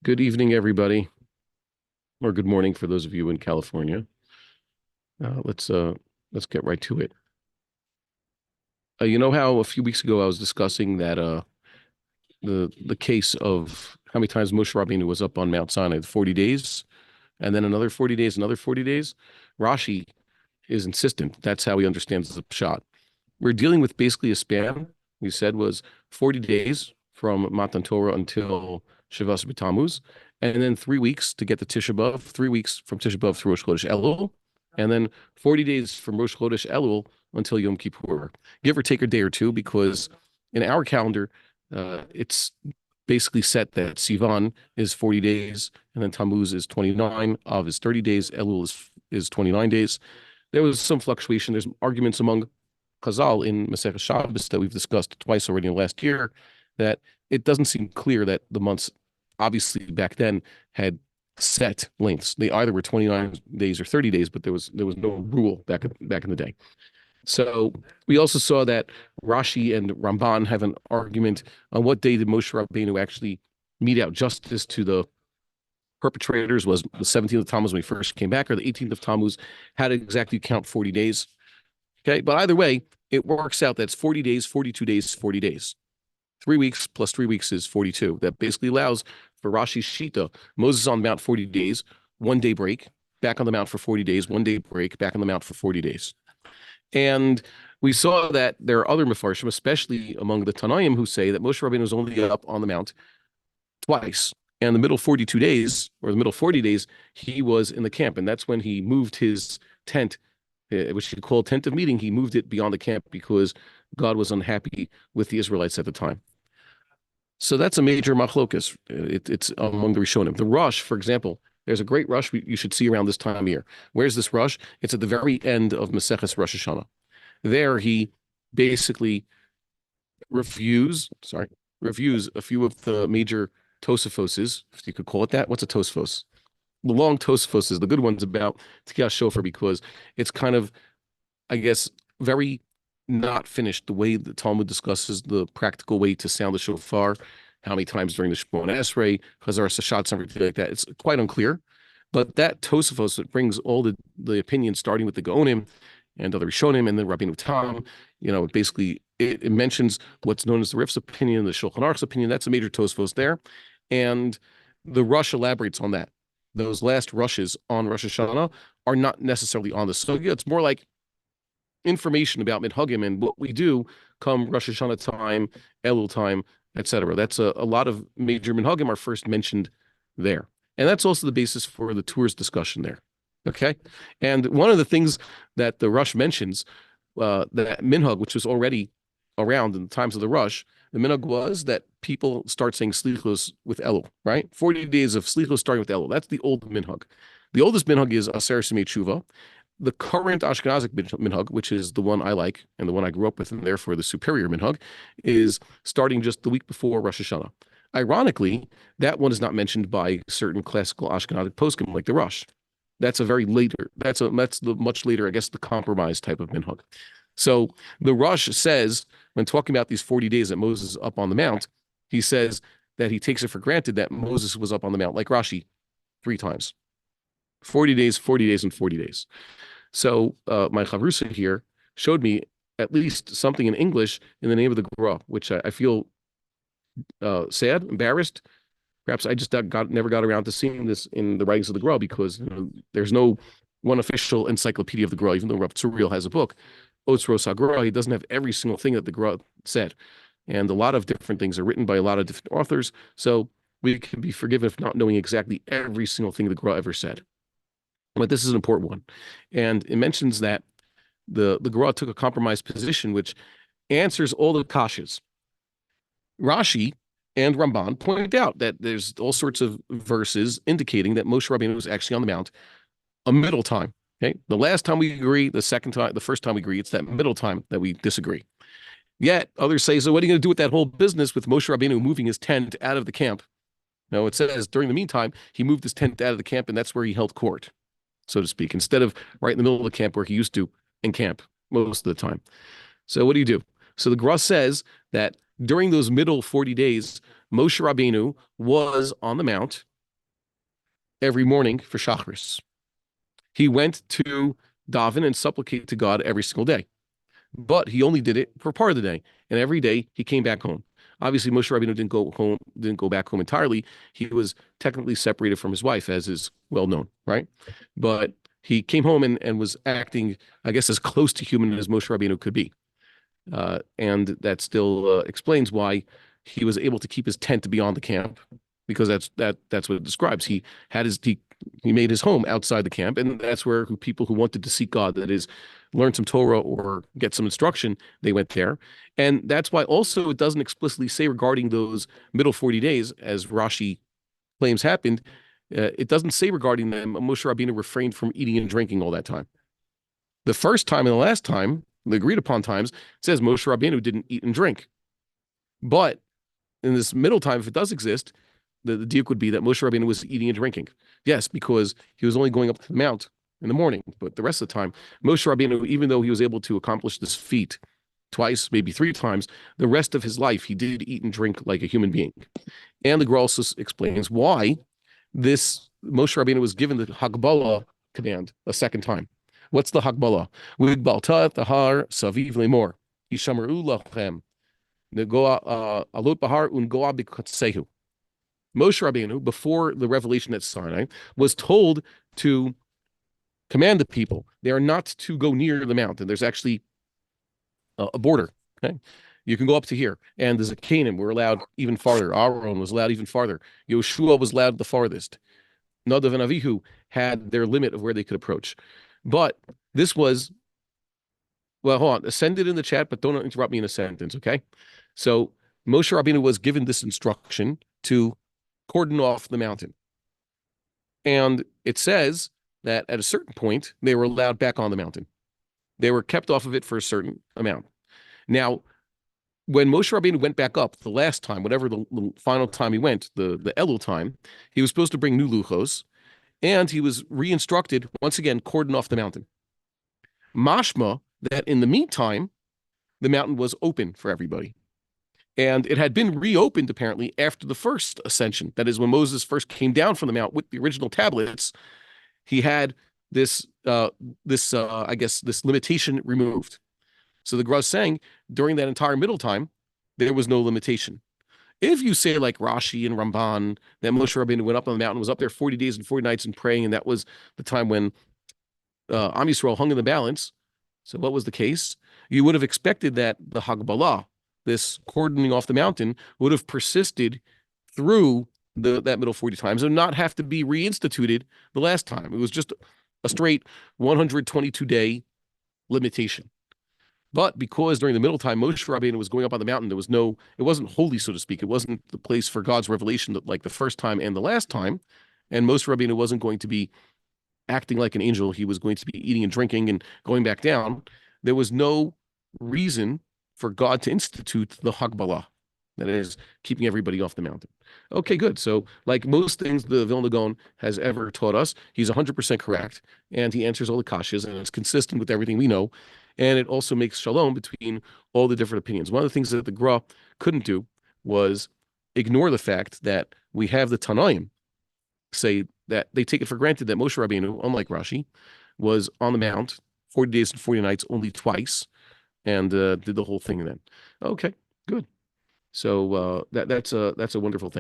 Good evening, everybody, or good morning for those of you in California. Let's get right to it. You know how a few weeks ago I was discussing that the case of how many times Moshe Rabbeinu was up on Mount Sinai, 40 days, and then another 40 days, another 40 days. Rashi is insistent. That's how he understands the pshat. We're dealing with basically a span, we said, was 40 days from Matan Torah until Shavas B'Tammuz, and then 3 weeks to get to Tisha B'Av, 3 weeks from Tisha B'Av through Rosh Chodesh Elul, and then 40 days from Rosh Chodesh Elul until Yom Kippur. Give or take a day or two, because in our calendar, it's basically set that Sivan is 40 days, and then Tammuz is 29, Av is 30 days, Elul is 29 days. There was some fluctuation. There's arguments among Chazal in Masechet Shabbos that we've discussed twice already in the last year, that it doesn't seem clear that the months, obviously back then, had set lengths. They either were 29 days or 30 days, but there was no rule back in the day. So we also saw that Rashi and Ramban have an argument on what day did Moshe Rabbeinu actually mete out justice to the perpetrators. Was the 17th of Tammuz when he first came back, or the 18th of Tammuz? How to exactly count 40 days? Okay, but either way, it works out that's 40 days, 42 days, 40 days. 3 weeks plus 3 weeks is 42. That basically allows for Rashi's Shita, Moses on the mount 40 days, 1 day break, back on the mount for 40 days, 1 day break, back on the mount for 40 days. And we saw that there are other Mefarshim, especially among the Tanaim, who say that Moshe Rabbeinu was only up on the mount twice. And the middle 42 days, or the middle 40 days, he was in the camp. And that's when he moved his tent, which he called tent of meeting. He moved it beyond the camp because God was unhappy with the Israelites at the time. So that's a major machlokas. It's among the Rishonim. The Rosh, for example, there's a great Rosh you should see around this time of year. Where's this Rosh? It's at the very end of Maseches Rosh Hashanah. There he basically reviews a few of the major Tosafoses, if you could call it that. What's a Tosafos? The long Tosafos is the good ones about Tikiyah Shofar, because it's kind of, I guess, very not finished the way the Talmud discusses the practical way to sound the shofar, how many times during the Shemona Esrei, Chazar Sashatz, everything like that. It's quite unclear. But that Tosafos, it brings all the opinions, starting with the Gaonim and other Rishonim, and then Rabbeinu Tam. Basically, it mentions what's known as the Rif's opinion, the Shulchan Aruch's opinion. That's a major Tosafos there. And the Rosh elaborates on that. Those last rushes on Rosh Hashanah are not necessarily on the sugya. It's more like information about Minhagim and what we do come Rosh Hashanah time, Elul time, etc. That's a lot of major Minhagim are first mentioned there. And that's also the basis for the tours discussion there. Okay? And one of the things that the Rush mentions, that Minhag, which was already around in the times of the Rush, the Minhag was that people start saying Slichos with Elul, right? 40 days of Slichos starting with Elul. That's the old Minhag. The oldest Minhag is Aser Simei Tshuva. The current Ashkenazic minhag, which is the one I like and the one I grew up with, and therefore the superior minhag, is starting just the week before Rosh Hashanah. Ironically, that one is not mentioned by certain classical Ashkenazic poskim like the Rosh. That's a very later. That's the much later, I guess, the compromise type of minhag. So the Rosh says, when talking about these 40 days that Moses is up on the mount, he says that he takes it for granted that Moses was up on the mount, like Rashi, 3 times. 40 days, 40 days, and 40 days. So my chavrusa here showed me at least something in English in the name of the Gra, which I feel sad, embarrassed. Perhaps I just never got around to seeing this in the writings of the Gra, because there's no one official encyclopedia of the Gra, even though Rav Tzuriel has a book, Otzros HaGra. He doesn't have every single thing that the Gra said. And a lot of different things are written by a lot of different authors. So we can be forgiven for not knowing exactly every single thing the Gra ever said. But this is an important one. And it mentions that the Gra took a compromised position, which answers all the kashas. Rashi and Ramban point out that there's all sorts of verses indicating that Moshe Rabbeinu was actually on the mount a middle time. Okay, the last time we agree, the first time we agree, it's that middle time that we disagree. Yet others say, so what are you going to do with that whole business with Moshe Rabbeinu moving his tent out of the camp? No, it says during the meantime, he moved his tent out of the camp, and that's where he held court, so to speak, instead of right in the middle of the camp where he used to encamp most of the time. So what do? So the Gra says that during those middle 40 days, Moshe Rabbeinu was on the mount every morning for Shachris. He went to daven and supplicate to God every single day, but he only did it for part of the day, and every day he came back home. Obviously, Moshe Rabbeinu didn't go back home entirely. He was technically separated from his wife, as is well known, right? But he came home and was acting, I guess, as close to human as Moshe Rabbeinu could be. And that still explains why he was able to keep his tent beyond the camp, because that's what it describes. He made his home outside the camp, and that's where people who wanted to seek God, that is, learn some Torah or get some instruction, they went there. And that's why also it doesn't explicitly say regarding those middle 40 days, as Rashi claims happened, it doesn't say regarding them, Moshe Rabbeinu refrained from eating and drinking all that time. The first time and the last time, the agreed upon times, it says Moshe Rabbeinu didn't eat and drink. But in this middle time, if it does exist, the diuk would be that Moshe Rabbeinu was eating and drinking. Yes, because he was only going up to the mount in the morning, but the rest of the time, Moshe Rabbeinu, even though he was able to accomplish this feat twice, maybe three times, the rest of his life, he did eat and drink like a human being. And the Gra also explains why this Moshe Rabbeinu was given the Hagbala command a second time. What's the Hagbala? Wigbalta tahar saviv lemor. Yishamaru lachem. Negoa alot bahar ungoa bikotsehu. Moshe Rabbeinu, before the revelation at Sinai, was told to command the people. They are not to go near the mountain. There's actually a border. Okay, you can go up to here, and there's a Canaan. We're allowed even farther. Aaron was allowed even farther. Yoshua was allowed the farthest. Nadav and Avihu had their limit of where they could approach. But this was, well, hold on. Send it in the chat, but don't interrupt me in a sentence, okay? So Moshe Rabbeinu was given this instruction to cordon off the mountain. And it says that at a certain point, they were allowed back on the mountain. They were kept off of it for a certain amount. Now, when Moshe Rabbeinu went back up the last time, whatever the final time he went, the Elul time, he was supposed to bring new luchos, and he was re-instructed, once again, cordon off the mountain. Mashma, that in the meantime, the mountain was open for everybody. And it had been reopened, apparently, after the first ascension. That is, when Moses first came down from the mount with the original tablets, he had this limitation removed. So the Gra is saying, during that entire middle time, there was no limitation. If you say, like Rashi and Ramban, that Moshe Rabbeinu went up on the mountain, was up there 40 days and 40 nights and praying, and that was the time when Am Yisrael hung in the balance, so what was the case? You would have expected that the Hagbalah, this cordoning off the mountain, would have persisted through that middle 40 times and not have to be reinstituted the last time. It was just a straight 122-day limitation. But because during the middle time, Moshe Rabbeinu was going up on the mountain, it wasn't holy, so to speak. It wasn't the place for God's revelation like the first time and the last time. And Moshe Rabbeinu wasn't going to be acting like an angel. He was going to be eating and drinking and going back down. There was no reason for God to institute the Hagbalah, that is, keeping everybody off the mountain. Okay, good. So, like most things the Vilna Gaon has ever taught us, he's 100% correct, and he answers all the kashas, and it's consistent with everything we know, and it also makes shalom between all the different opinions. One of the things that the Gra couldn't do was ignore the fact that we have the Tanaim say that they take it for granted that Moshe Rabbeinu, unlike Rashi, was on the mount 40 days and 40 nights only twice, and did the whole thing then. Okay, good. So that's a wonderful thing.